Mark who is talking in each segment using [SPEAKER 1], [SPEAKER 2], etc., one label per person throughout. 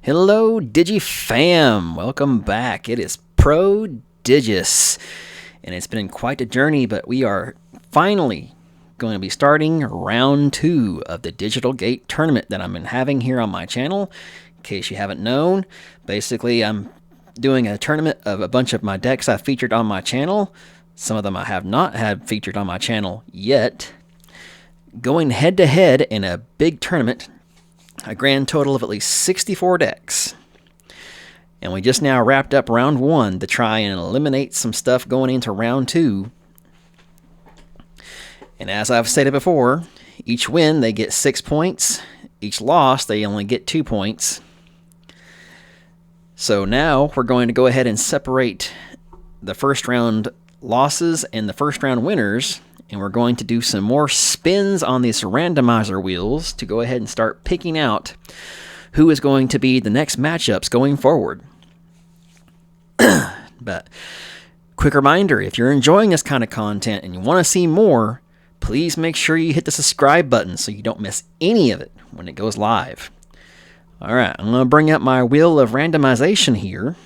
[SPEAKER 1] Hello, DigiFam! Welcome back. It is Prodigious, and it's been quite a journey, but we are finally going to be starting round 2 of the Digital Gate tournament that I've been having here on my channel. In case you haven't known, basically I'm doing a tournament of a bunch of my decks I've featured on my channel. Some of them I have not had featured on my channel yet. Going head-to-head in a big tournament, a grand total of at least 64 decks. And we just now wrapped up round 1 to try and eliminate some stuff going into round 2. And as I've stated before, each win they get 6 points. Each loss they only get 2 points. So now we're going to go ahead and separate the first round losses and the first round winners. And we're going to do some more spins on these randomizer wheels to go ahead and start picking out who is going to be the next matchups going forward. But quick reminder, if you're enjoying this kind of content and you want to see more, please make sure you hit the subscribe button so you don't miss any of it when it goes live. Alright, I'm going to bring up my wheel of randomization here.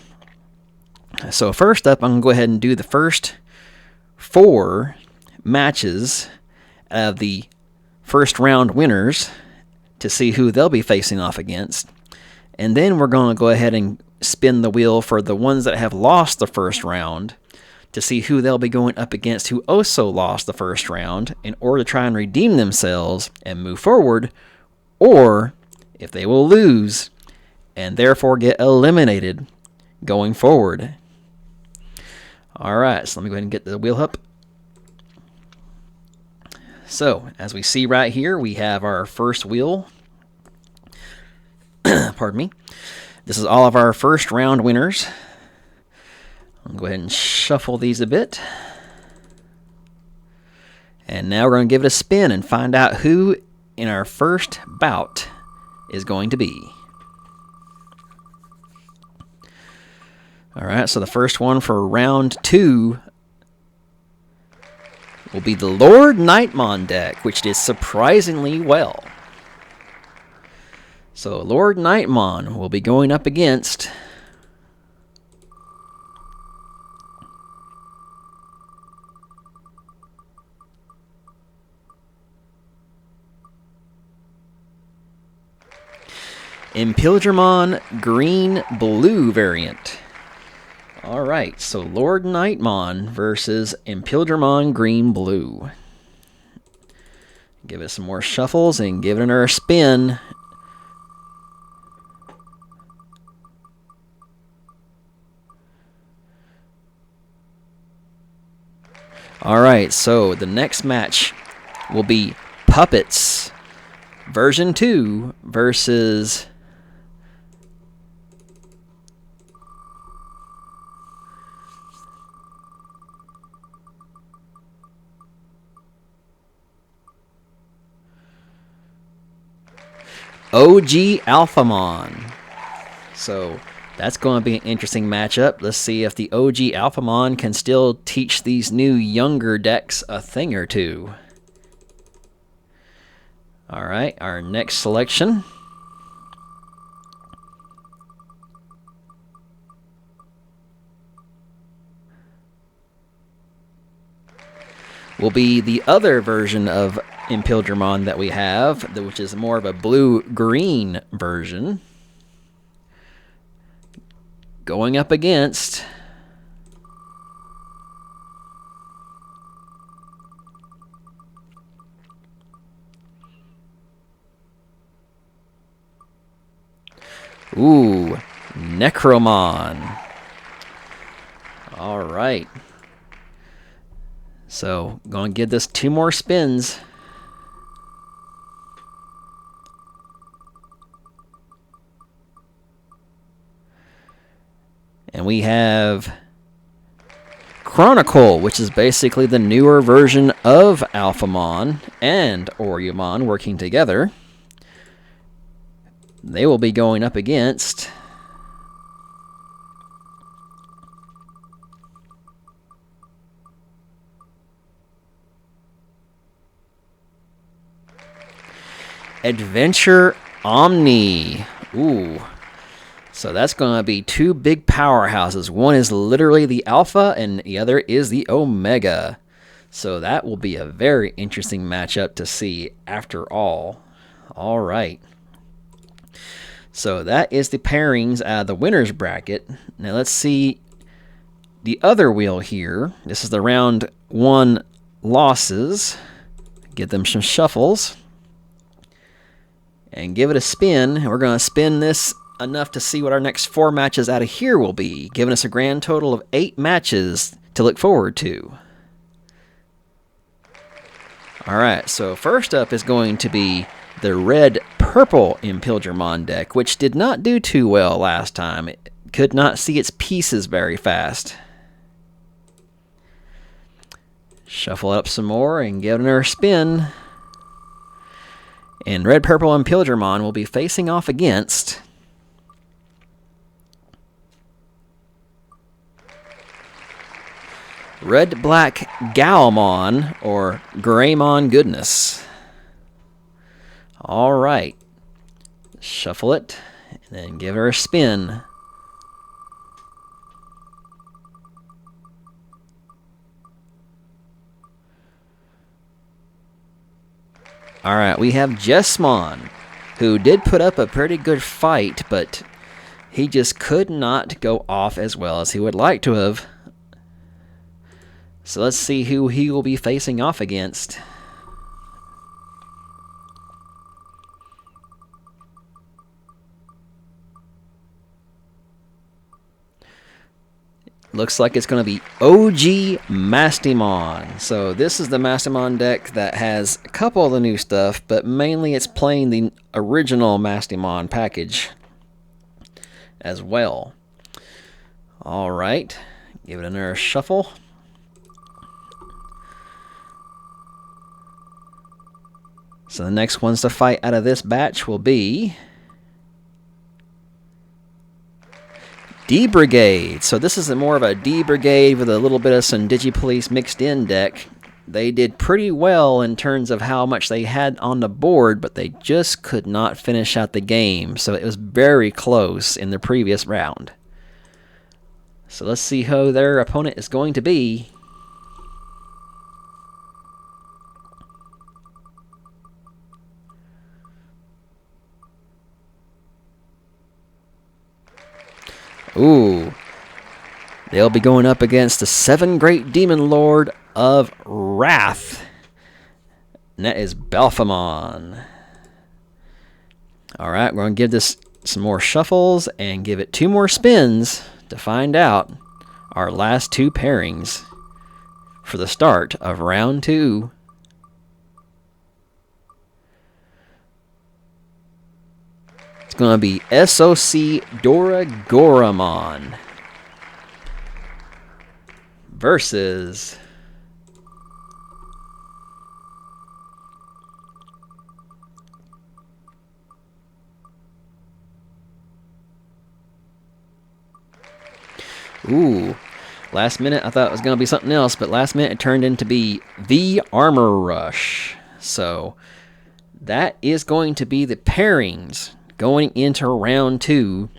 [SPEAKER 1] So first up, I'm going to go ahead and do the first 4 matches of the first round winners to see who they'll be facing off against. And then we're going to go ahead and spin the wheel for the ones that have lost the first round to see who they'll be going up against who also lost the first round in order to try and redeem themselves and move forward, or if they will lose and therefore get eliminated going forward. Alright, so let me go ahead and get the wheel up. So, as we see right here, we have our first wheel. Pardon me. This is all of our first round winners. I'll go ahead and shuffle these a bit. And now we're going to give it a spin and find out who in our first bout is going to be. Alright, so the first one for round 2 will be the Lord Nightmon deck, which did surprisingly well. So Lord Nightmon will be going up against Impildramon Green-Blue variant. Alright, so Lord Nightmon versus Impildramon Green-Blue. Give it some more shuffles and give it another spin. Alright, so the next match will be Puppets version 2 versus OG Alphamon. So that's going to be an interesting matchup. Let's see if the OG Alphamon can still teach these new younger decks a thing or two. Alright, our next selection will be the other version of Impildramon that we have, which is more of a blue-green version, going up against Necromon. Alright. So, going to give this 2 more spins. And we have Chronicle, which is basically the newer version of Alphamon and Oriumon working together. They will be going up against Adventure Omni. Ooh. So that's going to be two big powerhouses. One is literally the Alpha, and the other is the Omega. So that will be a very interesting matchup to see after all. All right. So that is the pairings out of the winner's bracket. Now let's see the other wheel here. This is the round 1 losses. Get them some shuffles. And give it a spin. We're going to spin this enough to see what our next 4 matches out of here will be, giving us a grand total of 8 matches to look forward to. Alright, so first up is going to be the red-purple Impilgermon deck, which did not do too well last time. It could not see its pieces very fast. Shuffle it up some more and give it another spin. And red-purple Impilgermon will be facing off against red-black Galmon, or Greymon Goodness. Alright. Shuffle it, and then give her a spin. Alright, we have Jessmon, who did put up a pretty good fight, but he just could not go off as well as he would like to have. So let's see who he will be facing off against. Looks like it's going to be OG Mastimon. So this is the Mastimon deck that has a couple of the new stuff, but mainly it's playing the original Mastimon package as well. Alright, give it another shuffle. So the next ones to fight out of this batch will be D-Brigade. So this is more of a D-Brigade with a little bit of some Digipolice mixed in deck. They did pretty well in terms of how much they had on the board, but they just could not finish out the game. So it was very close in the previous round. So let's see who their opponent is going to be. Ooh, they'll be going up against the 7 Great Demon Lord of Wrath. And that is Belphamon. Alright, we're going to give this some more shuffles and give it 2 more spins to find out our last 2 pairings for the start of round 2. Going to be SOC Doragoramon versus last minute I thought it was going to be something else, but last minute it turned into be the Armor Rush. So that is going to be the pairings going into round 2.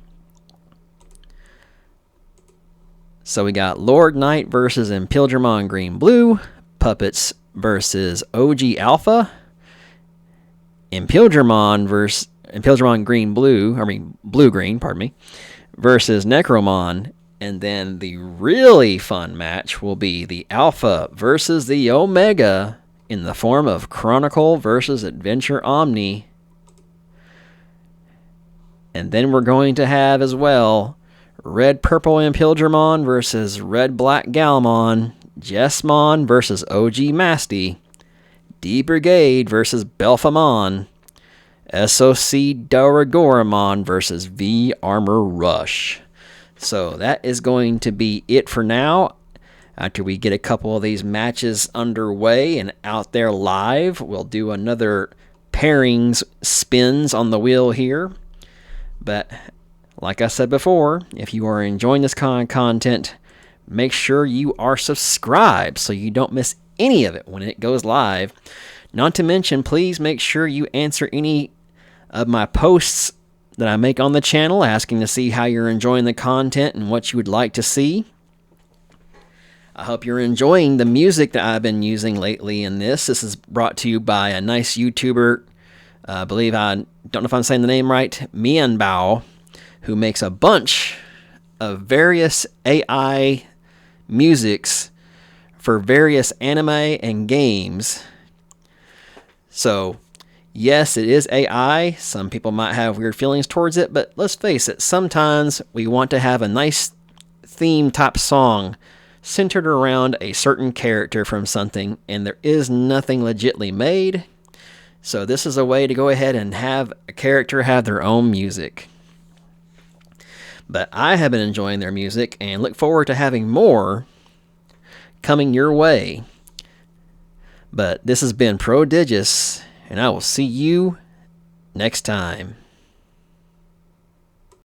[SPEAKER 1] So we got Lord Knight versus Impilgermon Green Blue, Puppets versus OG Alpha, Impilgermon versus Impilgermon Green Blue, Blue Green, pardon me, versus Necromon, and then the really fun match will be the Alpha versus the Omega in the form of Chronicle versus Adventure Omni. And then we're going to have as well red-purple Impilgermon versus red-black Galmon, Jessmon versus OG Masty, D-Brigade versus Belphamon, SOC Doragoramon versus V Armor Rush. So that is going to be it for now. After we get a couple of these matches underway and out there live, we'll do another pairings spins on the wheel here. But like I said before, if you are enjoying this kind of content, make sure you are subscribed so you don't miss any of it when it goes live. Not to mention, please make sure you answer any of my posts that I make on the channel, asking to see how you're enjoying the content and what you would like to see. I hope you're enjoying the music that I've been using lately in this. This is brought to you by a nice YouTuber, I don't know if I'm saying the name right, Mianbao, who makes a bunch of various AI musics for various anime and games. So, yes, it is AI. Some people might have weird feelings towards it, but let's face it, sometimes we want to have a nice theme type song centered around a certain character from something, and there is nothing legitly made. So this is a way to go ahead and have a character have their own music. But I have been enjoying their music and look forward to having more coming your way. But this has been Prodigious, and I will see you next time.